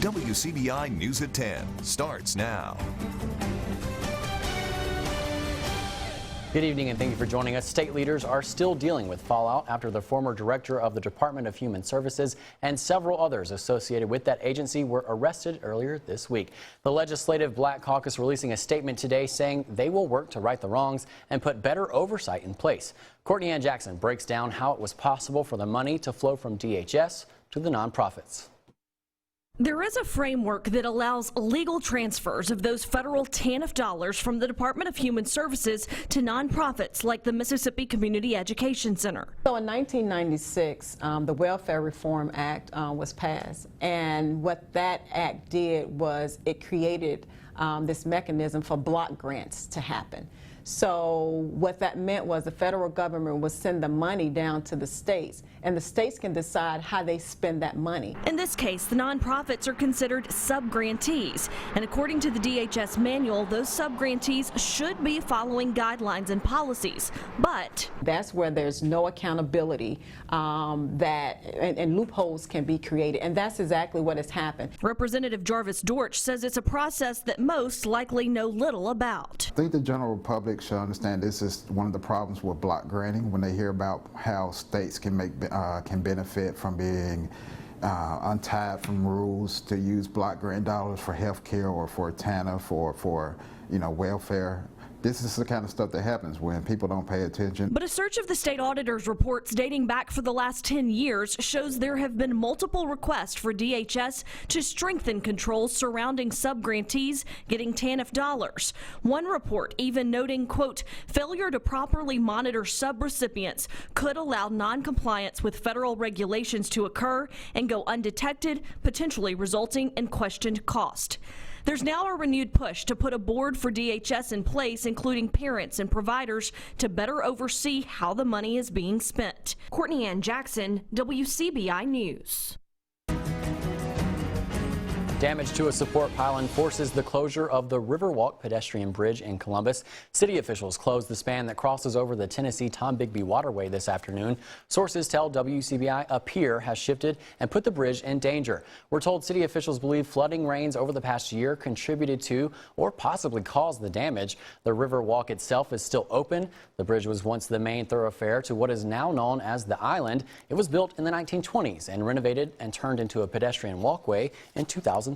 WCBI News at 10 starts now. Good evening and thank you for joining us. State leaders are still dealing with fallout after the former director of the Department of Human Services and several others associated with that agency were arrested earlier this week. The Legislative Black Caucus releasing a statement today saying they will work to right the wrongs and put better oversight in place. Courtney Ann Jackson breaks down how it was possible for the money to flow from DHS to the nonprofits. There is a framework that allows legal transfers of those federal TANF dollars from the Department of Human Services to nonprofits like the Mississippi Community Education Center. So in 1996, the Welfare Reform Act was passed, and what that act did was it created this mechanism for block grants to happen. So what that meant was the federal government would send the money down to the states, and the states can decide how they spend that money. In this case, the nonprofits are considered sub-grantees, and according to the DHS manual, those sub-grantees should be following guidelines and policies, but that's where there's no accountability and loopholes can be created, and that's exactly what has happened. Representative Jarvis Dortch says it's a process that most likely know little about. I think the general public should understand this is one of the problems with block granting. When they hear about how states can benefit from being untied from rules to use block grant dollars for health care or for TANF or for welfare. This is the kind of stuff that happens when people don't pay attention. But a search of the state auditor's reports dating back for the last 10 years shows there have been multiple requests for DHS to strengthen controls surrounding sub-grantees getting TANF dollars. One report even noting, quote, failure to properly monitor sub-recipients could allow non-compliance with federal regulations to occur and go undetected, potentially resulting in questioned cost. There's now a renewed push to put a board for DHS in place, including parents and providers, to better oversee how the money is being spent. Courtney Ann Jackson, WCBI News. Damage to a support pylon forces the closure of the RIVERWALK pedestrian bridge in Columbus. City officials closed the span that crosses over the Tennessee-Tombigbee waterway this afternoon. Sources tell WCBI a pier has shifted and put the bridge in danger. We're told city officials believe flooding rains over the past year contributed to or possibly caused the damage. The RIVERWALK itself is still open. The bridge was once the main thoroughfare to what is now known as the Island. It was built in the 1920s and renovated and turned into a pedestrian walkway in 2013.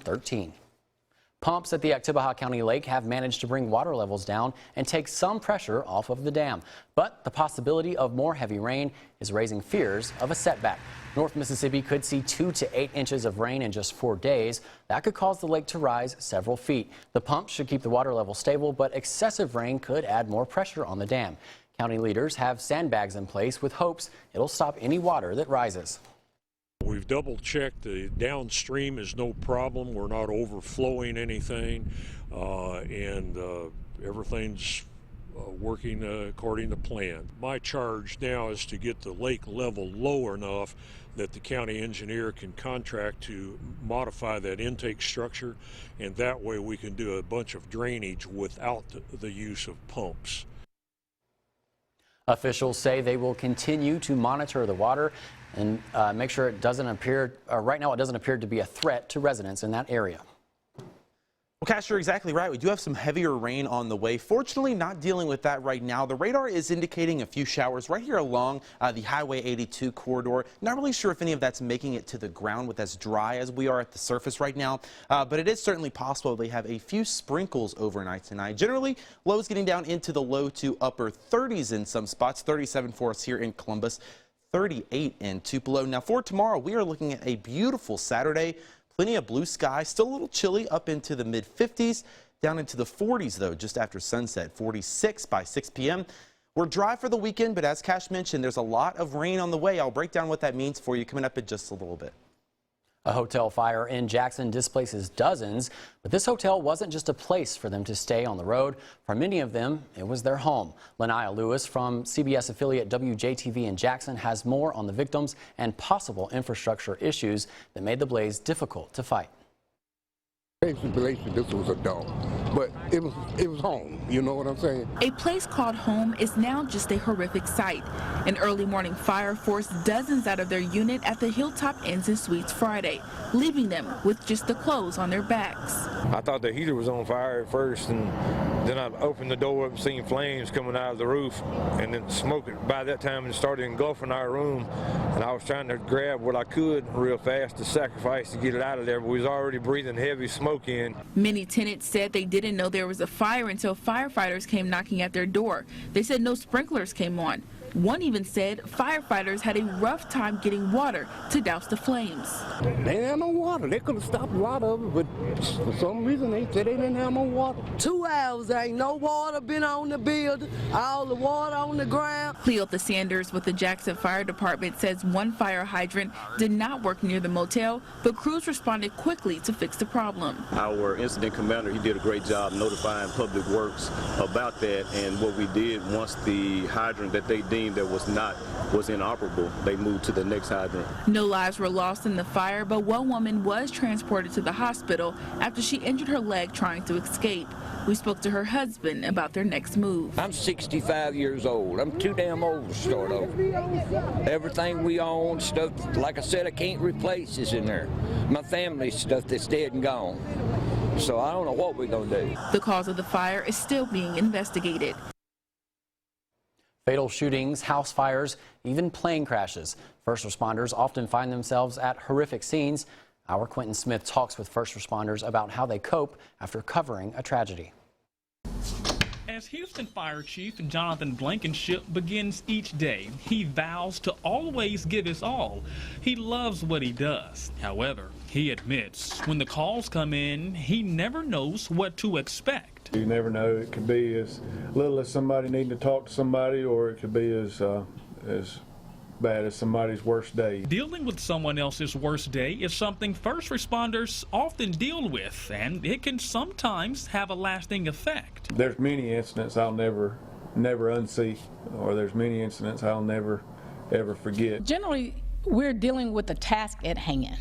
Pumps at the OKTIBBEHA County Lake have managed to bring water levels down and take some pressure off of the dam. But the possibility of more heavy rain is raising fears of a setback. North Mississippi could see 2 to 8 inches of rain in just 4 days. That could cause the lake to rise several feet. The pumps should keep the water level stable, but excessive rain could add more pressure on the dam. County leaders have sandbags in place with hopes it'll stop any water that rises. We've double checked the downstream is no problem. We're not overflowing anything, and everything's working according to plan. My charge now is to get the lake level low enough that the county engineer can contract to modify that intake structure, and that way we can do a bunch of drainage without the use of pumps. Officials say they will continue to monitor the water and make sure it doesn't appear, right now it doesn't appear to be a threat to residents in that area. Well, Cash, you're exactly right. We do have some heavier rain on the way. Fortunately, not dealing with that right now. The radar is indicating a few showers right here along the Highway 82 corridor. Not really sure if any of that's making it to the ground with as dry as we are at the surface right now, but it is certainly possible they have a few sprinkles overnight tonight. Generally, lows getting down into the low to upper 30s in some spots. 37 for us here in Columbus, 38 in Tupelo. Now for tomorrow, we are looking at a beautiful Saturday. Plenty of blue sky, still a little chilly up into the mid-50s, down into the 40s though just after sunset, 46 by 6 p.m. We're dry for the weekend, but as Cash mentioned, there's a lot of rain on the way. I'll break down what that means for you coming up in just a little bit. A hotel fire in Jackson displaces dozens, but this hotel wasn't just a place for them to stay on the road. For many of them, it was their home. Lanaya Lewis from CBS affiliate WJTV in Jackson has more on the victims and possible infrastructure issues that made the blaze difficult to fight. Basically, this was a dump, but it was home. You know what I'm saying? A place called home is now just a horrific sight. An early morning fire forced dozens out of their unit at the Hilltop Inns and Suites Friday, leaving them with just the clothes on their backs. I thought the heater was on fire at first, and then I opened the door up and seen flames coming out of the roof, and then smoke by that time and started engulfing our room. And I was trying to grab what I could real fast to sacrifice to get it out of there, but we was already breathing heavy smoke in. Many tenants said they didn't know there was a fire until firefighters came knocking at their door. They said no sprinklers came on. One even said firefighters had a rough time getting water to douse the flames. They didn't have no water. They could have stopped a lot of it, but for some reason they said they didn't have no water. 2 hours, ain't no water been on the building, all the water on the ground. Cleotha Sanders with the Jackson Fire Department says one fire hydrant did not work near the motel, but crews responded quickly to fix the problem. Our incident commander, he did a great job notifying Public Works about that, and what we did, once the hydrant that they deemed that was inoperable, they moved to the next hydrant. No lives were lost in the fire, but one woman was transported to the hospital after she injured her leg trying to escape. We spoke to her husband about their next move. I'm 65 years old. I'm too damn old to start over. Everything we own, stuff, like I said, I can't replace is in there. My family's stuff that's dead and gone. So I don't know what we're going to do. The cause of the fire is still being investigated. Fatal shootings, house fires, even plane crashes. First responders often find themselves at horrific scenes. Our Quentin Smith talks with first responders about how they cope after covering a tragedy. As Houston Fire Chief Jonathan Blankenship begins each day, he vows to always give his all. He loves what he does. However, he admits when the calls come in, he never knows what to expect. You never know. It could be as little as somebody needing to talk to somebody, or it could be as bad as somebody's worst day. Dealing with someone else's worst day is something first responders often deal with, and it can sometimes have a lasting effect. There's many incidents I'll never unsee, or there's many incidents I'll never ever forget. Generally, we're dealing with the task at hand.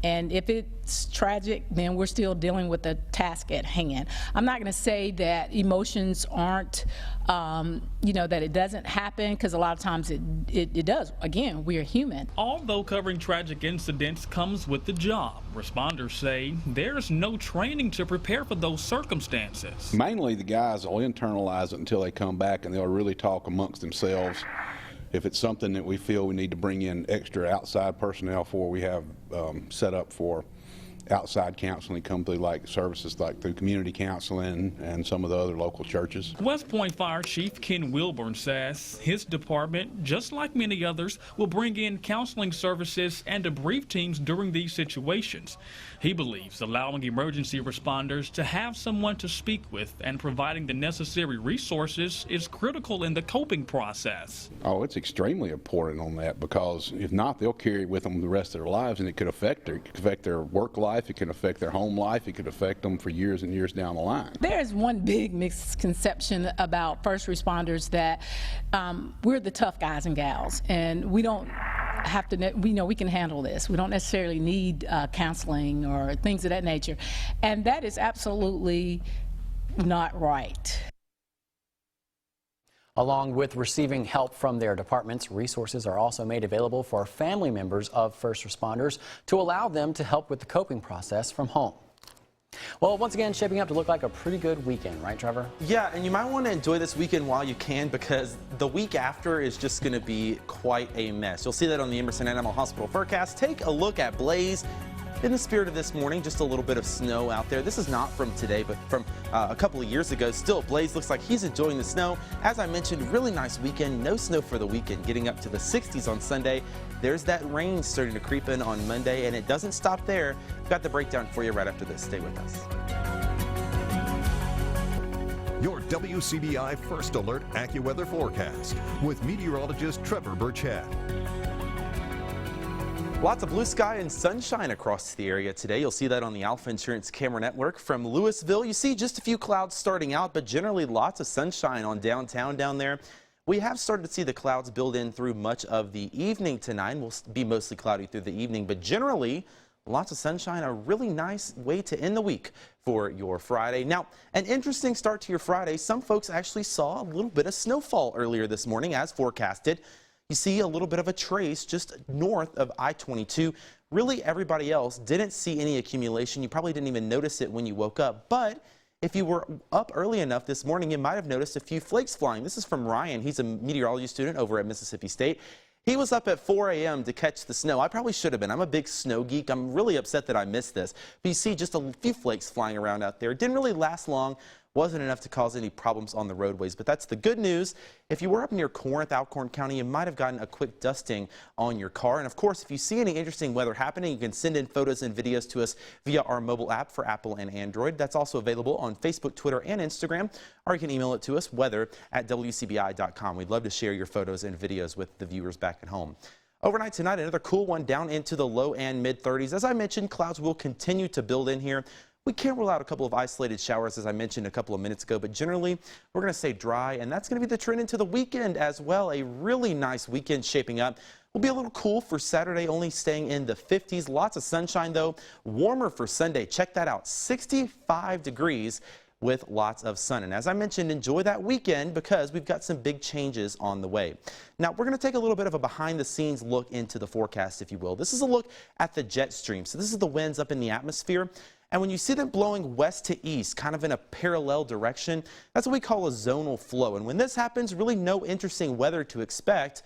And if it's tragic, then we're still dealing with the task at hand. I'm not going to say that emotions aren't, that it doesn't happen, because a lot of times it does. Again, we are human. Although covering tragic incidents comes with the job, responders say there's no training to prepare for those circumstances. Mainly the guys will internalize it until they come back, and they'll really talk amongst themselves. If it's something that we feel we need to bring in extra outside personnel for, we have set up for outside counseling come through, like services like through community counseling and some of the other local churches. West Point Fire Chief Ken Wilburn says his department, just like many others, will bring in counseling services and debrief teams during these situations. He believes allowing emergency responders to have someone to speak with and providing the necessary resources is critical in the coping process. Oh, it's extremely important on that, because if not, they'll carry it with them the rest of their lives, and it could affect their work life. It can affect their home life. It could affect them for years and years down the line. There's one big misconception about first responders, that we're the tough guys and gals, and we don't have to, we can handle this. We don't necessarily need counseling or things of that nature. And that is absolutely not right. Along with receiving help from their departments, resources are also made available for family members of first responders to allow them to help with the coping process from home. Well, once again, shaping up to look like a pretty good weekend, right, Trevor? Yeah, and you might want to enjoy this weekend while you can, because the week after is just going to be quite a mess. You'll see that on the Emerson Animal Hospital forecast. Take a look at Blaze. In the spirit of this morning, just a little bit of snow out there. This is not from today, but from a couple of years ago. Still, Blaze looks like he's enjoying the snow. As I mentioned, really nice weekend. No snow for the weekend, getting up to the 60s on Sunday. There's that rain starting to creep in on Monday, and it doesn't stop there. We've got the breakdown for you right after this. Stay with us. Your WCBI First Alert AccuWeather forecast with meteorologist Trevor Burchett. Lots of blue sky and sunshine across the area today. You'll see that on the Alpha Insurance camera network. From Louisville, you see just a few clouds starting out, but generally lots of sunshine on downtown down there. We have started to see the clouds build in through much of the evening tonight. We'll be mostly cloudy through the evening, but generally lots of sunshine, a really nice way to end the week for your Friday. Now, an interesting start to your Friday. Some folks actually saw a little bit of snowfall earlier this morning as forecasted. You see a little bit of a trace just north of I-22. Really, everybody else didn't see any accumulation. You probably didn't even notice it when you woke up, but if you were up early enough this morning, you might have noticed a few flakes flying. This is from Ryan. He's a meteorology student over at Mississippi State. He was up at 4 a.m. to catch the snow. I probably should have been. I'm a big snow geek. I'm really upset that I missed this. But you see just a few flakes flying around out there. It didn't really last long. Wasn't enough to cause any problems on the roadways, but that's the good news. If you were up near Corinth, Alcorn County, you might have gotten a quick dusting on your car. And of course, if you see any interesting weather happening, you can send in photos and videos to us via our mobile app for Apple and Android. That's also available on Facebook, Twitter, and Instagram, or you can email it to us, weather@wcbi.com. We'd love to share your photos and videos with the viewers back at home. Overnight tonight, another cool one down into the low and mid 30s. As I mentioned, clouds will continue to build in here. We can't rule out a couple of isolated showers, as I mentioned a couple of minutes ago, but generally we're going to stay dry, and that's going to be the trend into the weekend as well. A really nice weekend shaping up. Will be a little cool for Saturday, only staying in the 50s. Lots of sunshine, though. Warmer for Sunday. Check that out. 65 degrees with lots of sun. And as I mentioned, enjoy that weekend because we've got some big changes on the way. Now, we're going to take a little bit of a behind-the-scenes look into the forecast, if you will. This is a look at the jet stream. So this is the winds up in the atmosphere. And when you see them blowing west to east, kind of in a parallel direction, that's what we call a zonal flow. And when this happens, really no interesting weather to expect.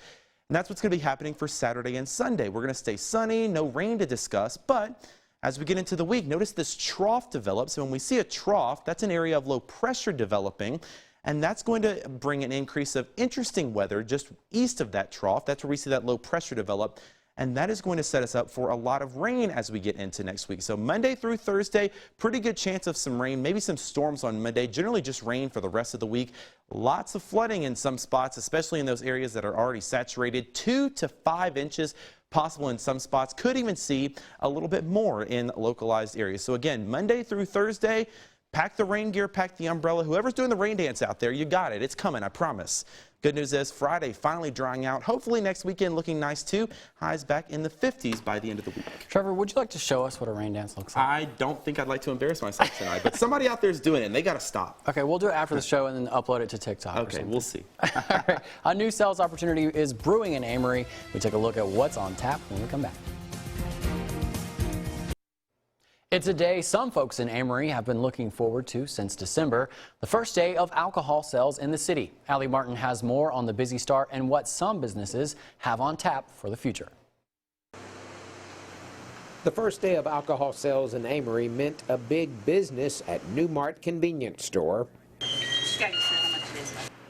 And that's what's going to be happening for Saturday and Sunday. We're going to stay sunny, no rain to discuss. But as we get into the week, notice this trough develops. And when we see a trough, that's an area of low pressure developing. And that's going to bring an increase of interesting weather just east of that trough. That's where we see that low pressure develop. And that is going to set us up for a lot of rain as we get into next week. So Monday through Thursday, pretty good chance of some rain, maybe some storms on Monday, generally just rain for the rest of the week. Lots of flooding in some spots, especially in those areas that are already saturated. 2 to 5 inches possible in some spots. Could even see a little bit more in localized areas. So again, Monday through Thursday, pack the rain gear, pack the umbrella. Whoever's doing the rain dance out there, you got it. It's coming, I promise. Good news is Friday finally drying out. Hopefully next weekend looking nice too. Highs back in the 50s by the end of the week. Trevor, would you like to show us what a rain dance looks like? I don't think I'd like to embarrass myself tonight, but somebody out there is doing it and they got to stop. Okay, we'll do it after the show and then upload it to TikTok. Okay, we'll see. All right, a new sales opportunity is brewing in Amory. We take a look at what's on tap when we come back. It's a day some folks in Amory have been looking forward to since December, the first day of alcohol sales in the city. Allie Martin has more on the busy start and what some businesses have on tap for the future. The first day of alcohol sales in Amory meant a big business at Newmart convenience store.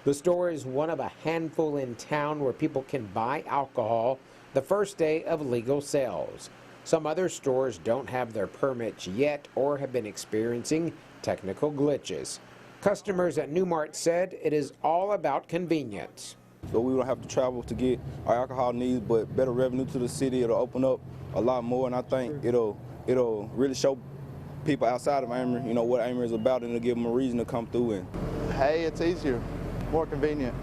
The store is one of a handful in town where people can buy alcohol the first day of legal sales. Some other stores don't have their permits yet or have been experiencing technical glitches. Customers at Newmart said it is all about convenience. So we don't have to travel to get our alcohol needs, but better revenue to the city. It'll open up a lot more, and I think it'll really show people outside of Amory, you know, what Amory is about, and it'll give them a reason to come through. And hey, it's easier, more convenient.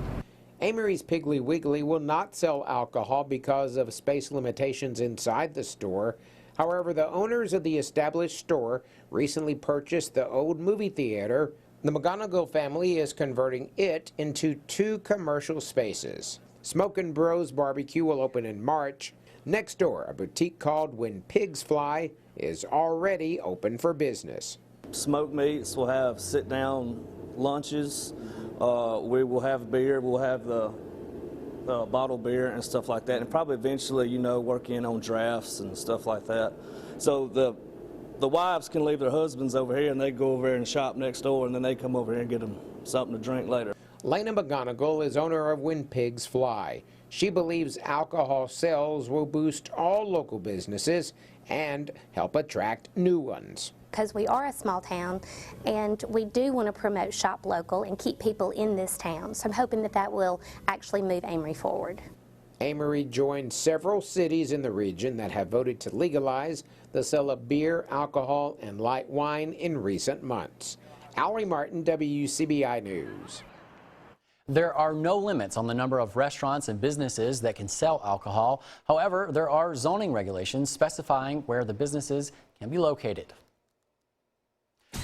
Amory's Piggly Wiggly will not sell alcohol because of space limitations inside the store. However, the owners of the established store recently purchased the old movie theater. The McGonigal family is converting it into 2 commercial spaces. Smokin' Bros Barbecue will open in March. Next door, a boutique called When Pigs Fly is already open for business. Smoked meats, we'll have sit-down lunches. We will have beer, we'll have the bottled beer and stuff like that, and probably eventually, you know, work in on drafts and stuff like that. So the wives can leave their husbands over here and they go over here and shop next door, and then they come over here and get them something to drink later. Lena McGonigal is owner of When Pigs Fly. She believes alcohol sales will boost all local businesses and help attract new ones. Because we are a small town and we do want to promote shop local and keep people in this town. So I'm hoping that that will actually move Amory forward. Amory joined several cities in the region that have voted to legalize the sale of beer, alcohol, and light wine in recent months. Allie Martin, WCBI News. There are no limits on the number of restaurants and businesses that can sell alcohol. However, there are zoning regulations specifying where the businesses can be located.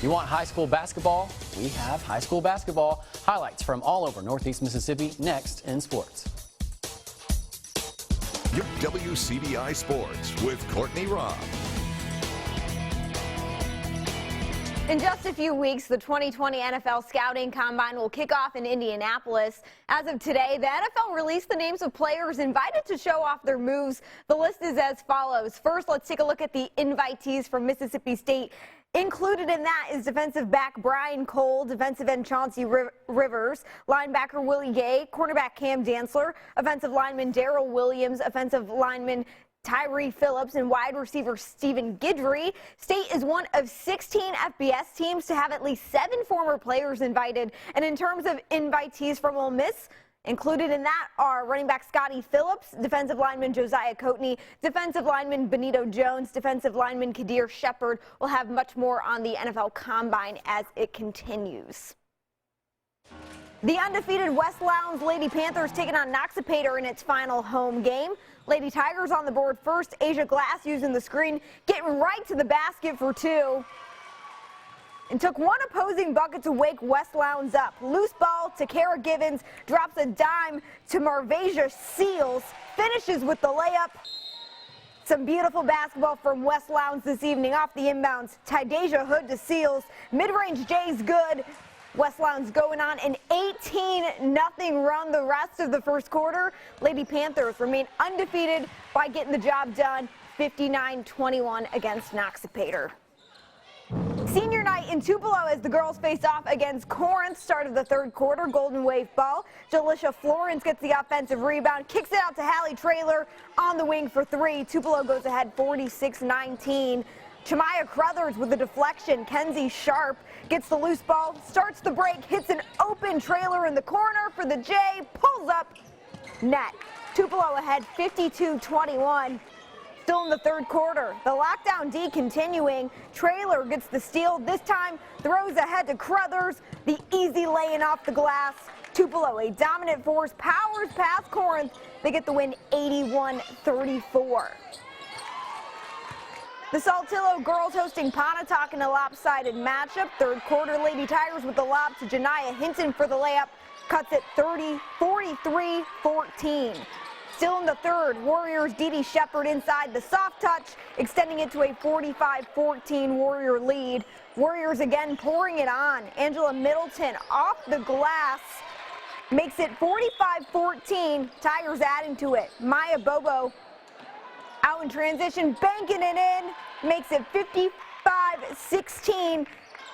You want high school basketball? We have high school basketball. Highlights from all over Northeast Mississippi next in sports. Your WCBI Sports with Courtney Robb. In just a few weeks, the 2020 NFL Scouting Combine will kick off in Indianapolis. As of today, the NFL released the names of players invited to show off their moves. The list is as follows. First, let's take a look at the invitees from Mississippi State. Included in that is defensive back Brian Cole, defensive end Chauncey Rivers, linebacker Willie Gay, cornerback Cam Dantzler, offensive lineman Darrell Williams, offensive lineman Tyree Phillips, and wide receiver Stephen Guidry. State is one of 16 FBS teams to have at least 7 former players invited. And in terms of invitees from Ole Miss, included in that are running back Scotty Phillips, defensive lineman Josiah Coatney, defensive lineman Benito Jones, defensive lineman Kadir Shepard. We'll have much more on the NFL Combine as it continues. The undefeated West Lowndes Lady Panthers taking on Noxapater in its final home game. Lady Tigers on the board first. Asia Glass using the screen, getting right to the basket for 2. And took one opposing bucket to wake West Lowndes up. Loose ball to Kara Givens, drops a dime to Marvasia Seals, finishes with the layup. Some beautiful basketball from West Lowndes this evening off the inbounds. Tydeja Hood to Seals, mid-range Jay's good. West Lowndes going on an 18-0 run the rest of the first quarter. Lady Panthers remain undefeated by getting the job done, 59-21 against Noxapater. Senior night in Tupelo as the girls face off against Corinth. Start of the third quarter, Golden Wave ball. Jalisha Florence gets the offensive rebound, kicks it out to Hallie Traylor on the wing for 3. Tupelo goes ahead 46-19. Chamaya Crothers with a deflection. Kenzie Sharp gets the loose ball, starts the break, hits an open trailer in the corner for the J, pulls up, net. Tupelo ahead 52-21. Still in the third quarter. The lockdown D continuing. Traylor gets the steal. This time throws ahead to Crothers. The easy laying off the glass. Tupelo, a dominant force, powers past Corinth. They get the win 81-34. The Saltillo girls hosting Pontotoc in a lopsided matchup. Third quarter, Lady Tigers with the lob to Janiyah Hinton for the layup. Cuts it 43-14. Still in the third, Warriors' Dee Dee Shepard inside the soft touch, extending it to a 45-14 Warrior lead. Warriors again pouring it on. Angela Middleton off the glass makes it 45-14. Tigers adding to it. Maya Bobo out in transition, banking it in, makes it 55-16.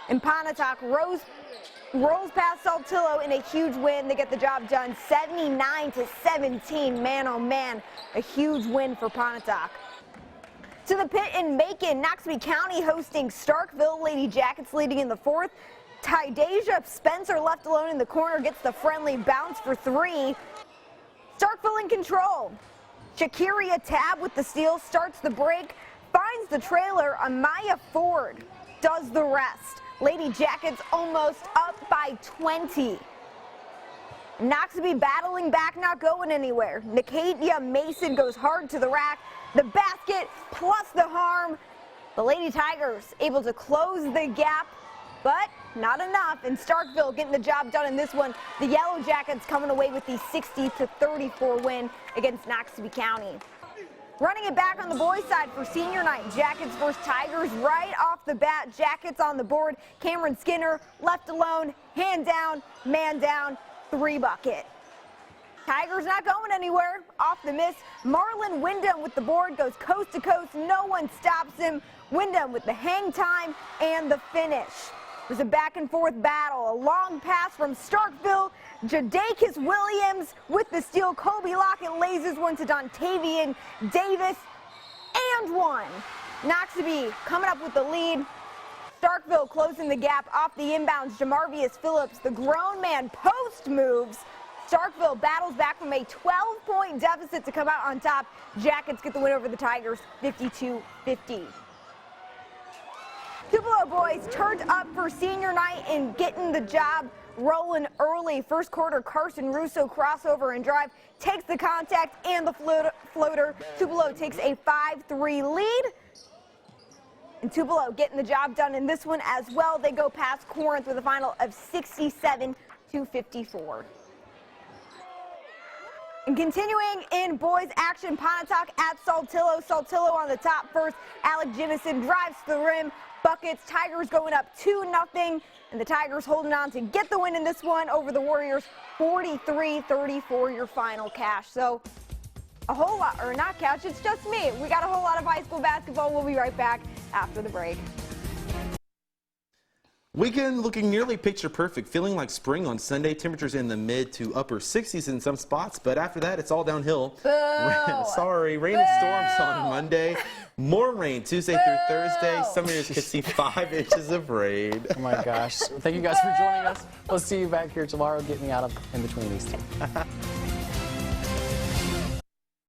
And Pontotoc rolls past Saltillo in a huge win. They get the job done 79-17. Man, oh man, a huge win for Pontotoc. To the pit in Macon, Noxubee County hosting Starkville. Lady Jackets leading in the fourth. Tydeja Spencer left alone in the corner, gets the friendly bounce for 3. Starkville in control. Shakiria Tab with the steal, starts the break, finds the trailer. Amaya Ford does the rest. Lady Jackets almost up by 20. Noxubee battling back, not going anywhere. Nicadia Mason goes hard to the rack. The basket plus the harm. The Lady Tigers able to close the gap, but not enough. And Starkville getting the job done in this one. The Yellow Jackets coming away with the 60-34 win against Noxubee County. Running it back on the boys' side for senior night. Jackets versus Tigers right off the bat. Jackets on the board. Cameron Skinner left alone, hand down, man down, 3 bucket. Tigers not going anywhere. Off the miss, Marlon Wyndham with the board, goes coast to coast. No one stops him. Wyndham with the hang time and the finish. It was a back and forth battle. A long pass from Starkville. Jadakiss Williams with the steal. Colby Lockett lays his one to Dontavian Davis. And 1. Noxubee coming up with the lead. Starkville closing the gap off the inbounds. Jamarvius Phillips, the grown man, post moves. Starkville battles back from a 12-point deficit to come out on top. Jackets get the win over the Tigers, 52-50. Tupelo boys turned up for senior night and getting the job rolling early. First quarter, Carson Russo crossover and drive takes the contact and the floater. Tupelo takes a 5-3 lead. And Tupelo getting the job done in this one as well. They go past Corinth with a final of 67-54. And continuing in boys action, Pontotoc at Saltillo. Saltillo on the top first. Alec Jimison drives to the rim. Buckets. Tigers going up 2-0. And the Tigers holding on to get the win in this one over the Warriors. 43-34 your final, Cash. So a whole lot, or not Cash, it's just me. We got a whole lot of high school basketball. We'll be right back after the break. Weekend looking nearly picture perfect, feeling like spring on Sunday. Temperatures in the mid to upper 60s in some spots, but after that it's all downhill. Sorry, rain and storms on Monday. More rain Tuesday through Thursday. Some areas could see 5 inches of rain. Oh my gosh. Thank you guys for joining us. We'll see you back here tomorrow. Get me out of in between these two.